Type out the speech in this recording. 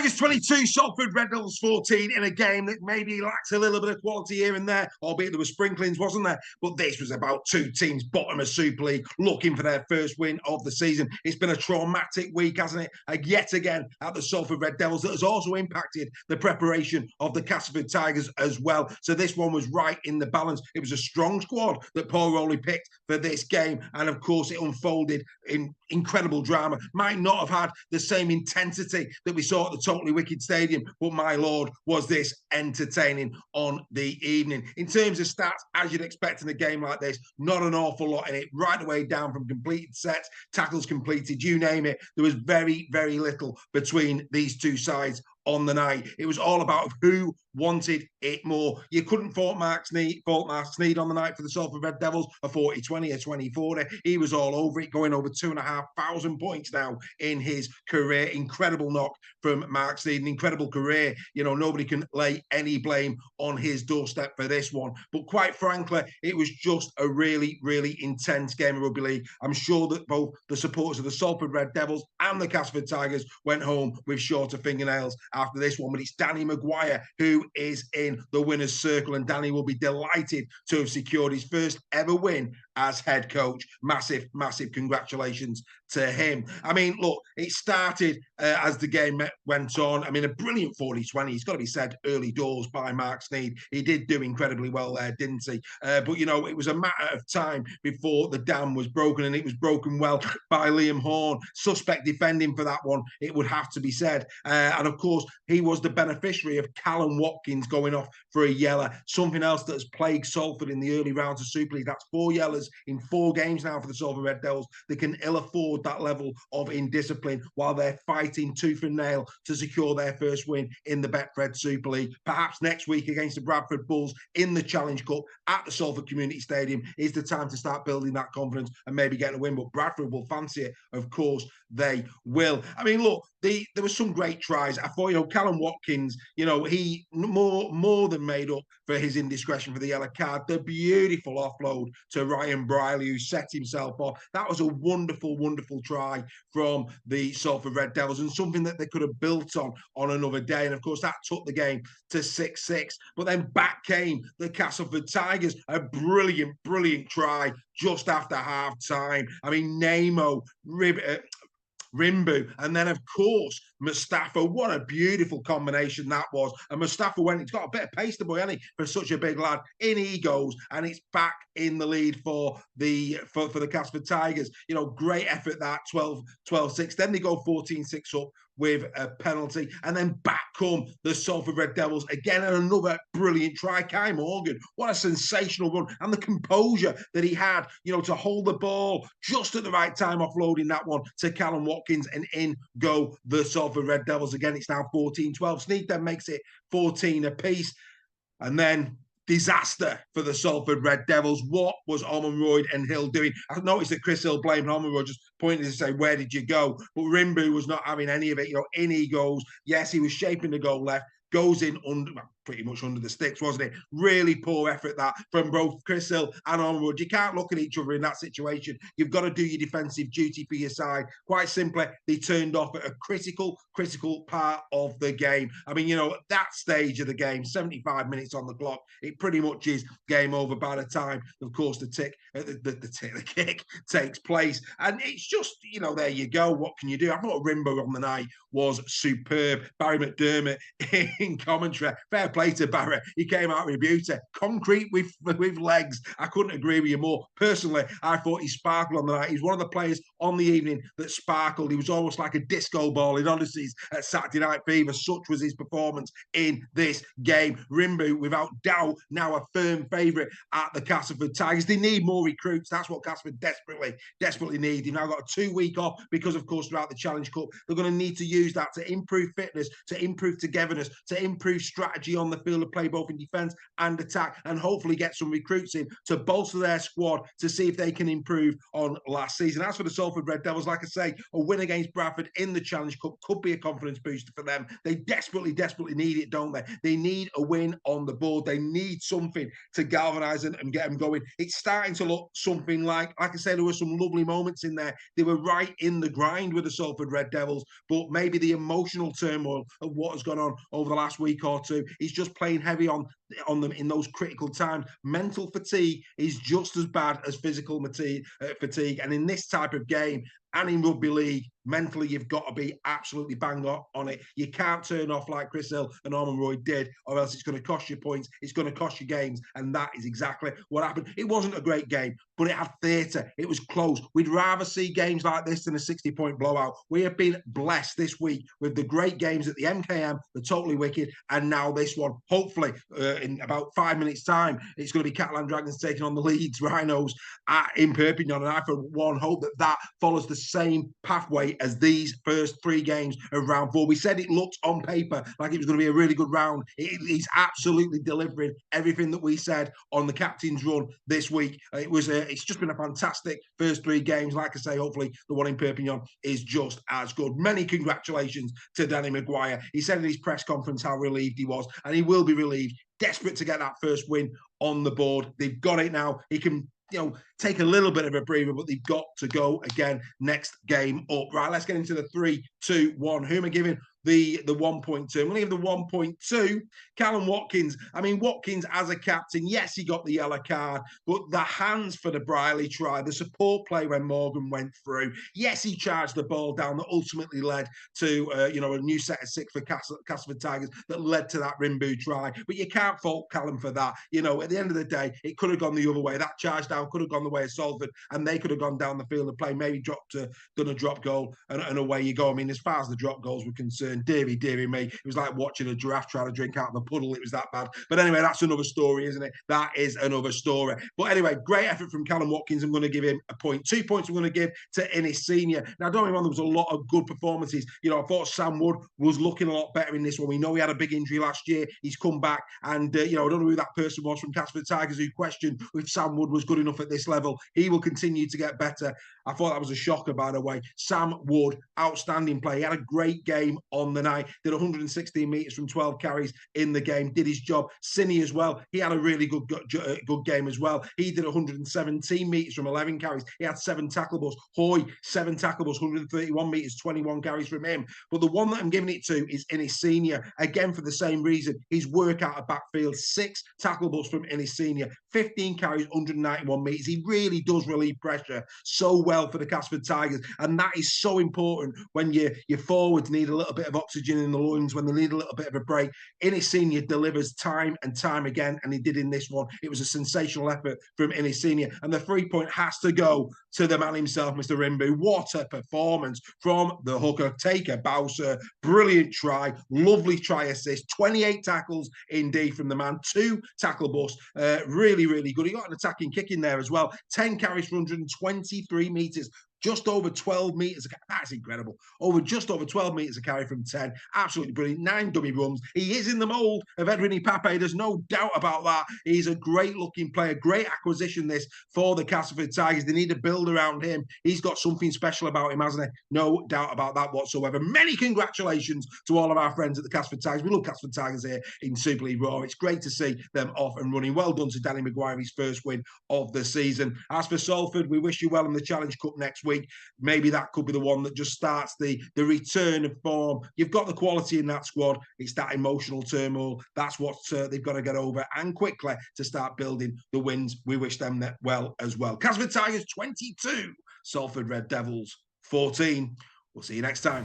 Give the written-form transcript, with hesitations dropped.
Tigers 22, Salford Red Devils 14 in a game that maybe lacks a little bit of quality here and there, albeit there were sprinklings, wasn't there? But this was about two teams bottom of Super League looking for their first win of the season. It's been a traumatic week, hasn't it? Yet again at the Salford Red Devils that has also impacted the preparation of the Castleford Tigers as well. So this one was right in the balance. It was a strong squad that Paul Rowley picked for this game. And of course, it unfolded in incredible drama. Might not have had the same intensity that we saw at the Totally Wicked Stadium, but my lord, was this entertaining on the evening. In terms of stats, as you'd expect in a game like this, not an awful lot in it, right away down from completed sets, tackles completed, you name it. There was very, very little between these two sides on the night. It was all about who wanted it more. You couldn't fault Mark Sneed on the night for the Salford Red Devils, a 40-20, a 20-40. He was all over it, going over 2,500 points now in his career. Incredible knock from Mark Sneed, an incredible career. You know, nobody can lay any blame on his doorstep for this one. But quite frankly, it was just a really, really intense game of rugby league. I'm sure that both the supporters of the Salford Red Devils and the Castleford Tigers went home with shorter fingernails after this one. But it's Danny Maguire who is in the winner's circle, and Danny will be delighted to have secured his first ever win as head coach. Massive, massive congratulations to him. I mean, look, it started as the game went on. I mean, a brilliant 40-20. It's got to be said, early doors by Mark Sneed. He did do incredibly well there, didn't he? But, you know, it was a matter of time before the dam was broken, and it was broken well by Liam Horn. Suspect defending for that one, it would have to be said. And, of course, he was the beneficiary of Callum Watkins going off for a yellow. Something else that has plagued Salford in the early rounds of Super League. That's 4 yellows in 4 games now for the Salford Red Devils. They can ill afford that level of indiscipline while they're fighting tooth and nail to secure their first win in the Betfred Super League. Perhaps next week against the Bradford Bulls in the Challenge Cup at the Salford Community Stadium is the time to start building that confidence and maybe getting a win. But Bradford will fancy it. Of course, they will. I mean, look, there were some great tries. I thought, you know, Callum Watkins, you know, he more than made up for his indiscretion for the yellow card. The beautiful offload to Ryan Briley, who set himself off. That was a wonderful, wonderful try from the Salford Red Devils, and something that they could have built on another day. And of course, that took the game to 6-6. But then back came the Castleford Tigers, a brilliant, brilliant try just after half time. I mean, Nemo, Rimbu, and then of course Mustafa. What a beautiful combination that was. And Mustafa he's got a bit of pace, the boy, hasn't he, for such a big lad. In he goes, and it's back in the lead for the Castleford Tigers. You know, great effort that, 12-6. Then they go 14-6 up with a penalty, and then back come the Salford Red Devils again, and another brilliant try. Kai Morgan, what a sensational run, and the composure that he had, you know, to hold the ball just at the right time, offloading that one to Callum Watkins, and in go the Salford Red Devils again. It's now 14-12. Sneed then makes it 14 apiece, and then disaster for the Salford Red Devils. What was Ormonroyd and Hill doing? I noticed that Chris Hill blamed Ormonroyd, just pointed to say, where did you go? But Rimbu was not having any of it. You know, in he goes. Yes, he was shaping the goal left. Goes in under, pretty much under the sticks, wasn't it? Really poor effort that from both Chris Hill and Ormonroyd. You can't look at each other in that situation. You've got to do your defensive duty for your side. Quite simply, they turned off at a critical part of the game. I mean, you know, at that stage of the game, 75 minutes on the clock, it pretty much is game over by the time, of course, the kick takes place. And it's just, you know, there you go. What can you do? I thought Rimbo on the night was superb. Barry McDermott in commentary. Fair play to Barry. He came out with beauty. Concrete with legs. I couldn't agree with you more. Personally, I thought he sparkled on the night. He's one of the players on the evening that sparkled. He was almost like a disco ball in Odysseys at Saturday Night Fever. Such was his performance in this game. Rimbu, without doubt, now a firm favourite at the Castleford Tigers. They need more recruits. That's what Castleford desperately need. They've now got a 2-week off because, of course, throughout the Challenge Cup, they're going to need to use that to improve fitness, to improve togetherness, to improve strategy on on the field of play, both in defence and attack, and hopefully get some recruits in to bolster their squad to see if they can improve on last season. As for the Salford Red Devils, like I say, a win against Bradford in the Challenge Cup could be a confidence booster for them. They desperately need it, don't they? They need a win on the board. They need something to galvanise and get them going. It's starting to look something like I said, there were some lovely moments in there. They were right in the grind with the Salford Red Devils, but maybe the emotional turmoil of what has gone on over the last week or two is just playing heavy on them in those critical times. Mental fatigue is just as bad as physical fatigue. And in this type of game, and in rugby league, mentally, you've got to be absolutely bang on it. You can't turn off like Chris Hill and Norman Roy did, or else it's going to cost you points. It's going to cost you games. And that is exactly what happened. It wasn't a great game, but it had theatre. It was close. We'd rather see games like this than a 60-point blowout. We have been blessed this week with the great games at the MKM, the Totally Wicked, and now this one. Hopefully, in about 5 minutes' time, it's going to be Catalan Dragons taking on the Leeds Rhinos in Perpignan. And I, for one, hope that follows the same pathway as these first 3 games of round 4. We said it looked on paper like it was going to be a really good round. He's absolutely delivering everything that we said on the captain's run this week. It's just been a fantastic first 3 games. Like I say, hopefully the one in Perpignan is just as good. Many congratulations to Danny Maguire. He said in his press conference how relieved he was, and he will be relieved. Desperate to get that first win on the board. They've got it now. He can take a little bit of a breather, but they've got to go again next game up. Right, let's get into the 3, 2, 1. Who am I giving the 1.2? I'm going to give the 1.2 Callum Watkins. I mean, Watkins as a captain, yes, he got the yellow card, but the hands for the Briley try, the support play when Morgan went through. Yes, he charged the ball down that ultimately led to a new set of 6 for Castleford Tigers that led to that Rimbu try. But you can't fault Callum for that. At the end of the day, it could have gone the other way. That charge down could have gone the way of Salford, and they could have gone down the field of play, maybe done a drop goal, and away you go. I mean, as far as the drop goals were concerned, dearie me, it was like watching a giraffe trying to drink out of a puddle. It was that bad. But anyway, that's another story, isn't it? That is another story. But anyway, great effort from Callum Watkins. I'm going to give him a point. 2 points I'm going to give to Innis Senior. Now, don't get me wrong, there was a lot of good performances. I thought Sam Wood was looking a lot better in this one. We know he had a big injury last year. He's come back, and I don't know who that person was from Castleford Tigers who questioned if Sam Wood was good enough at this level. He will continue to get better. I thought that was a shocker, by the way. Sam Wood, outstanding play. He had a great game on the night. Did 116 metres from 12 carries in the game. Did his job. Sinny as well. He had a really good game as well. He did 117 metres from 11 carries. He had 7 tackleables. Hoy, 7 tackleables, 131 metres, 21 carries from him. But the one that I'm giving it to is Innis Senior. Again, for the same reason. His work out of backfield. 6 tackleables from Innis Senior. 15 carries, 191 metres. He really does relieve pressure so well for the Castleford Tigers, and that is so important when your forwards need a little bit of oxygen in the lungs, when they need a little bit of a break. Innis Senior delivers time and time again, and he did in this one. It was a sensational effort from Innis Senior, and the 3-point has to go to the man himself, Mr. Rimbu. What a performance from the hooker. Taker Bowser, brilliant try, lovely try assist, 28 tackles indeed from the man, 2 tackle busts, really good. He got an attacking kick in there as well. 10 carries for 123 metres. Just over 12 metres. That's incredible. Just over 12 metres a carry from 10. Absolutely brilliant. 9 dummy runs. He is in the mould of Edwin Pape. There's no doubt about that. He's a great looking player. Great acquisition this for the Castleford Tigers. They need to build around him. He's got something special about him, hasn't he? No doubt about that whatsoever. Many congratulations to all of our friends at the Castleford Tigers. We love Castleford Tigers here in Super League Raw. It's great to see them off and running. Well done to Danny Maguire, his first win of the season. As for Salford, we wish you well in the Challenge Cup next week. Maybe that could be the one that just starts the return of form. You've got the quality in that squad. It's that emotional turmoil. That's what they've got to get over, and quickly, to start building the wins. We wish them that well as well. Castleford Tigers 22, Salford Red Devils 14. We'll see you next time.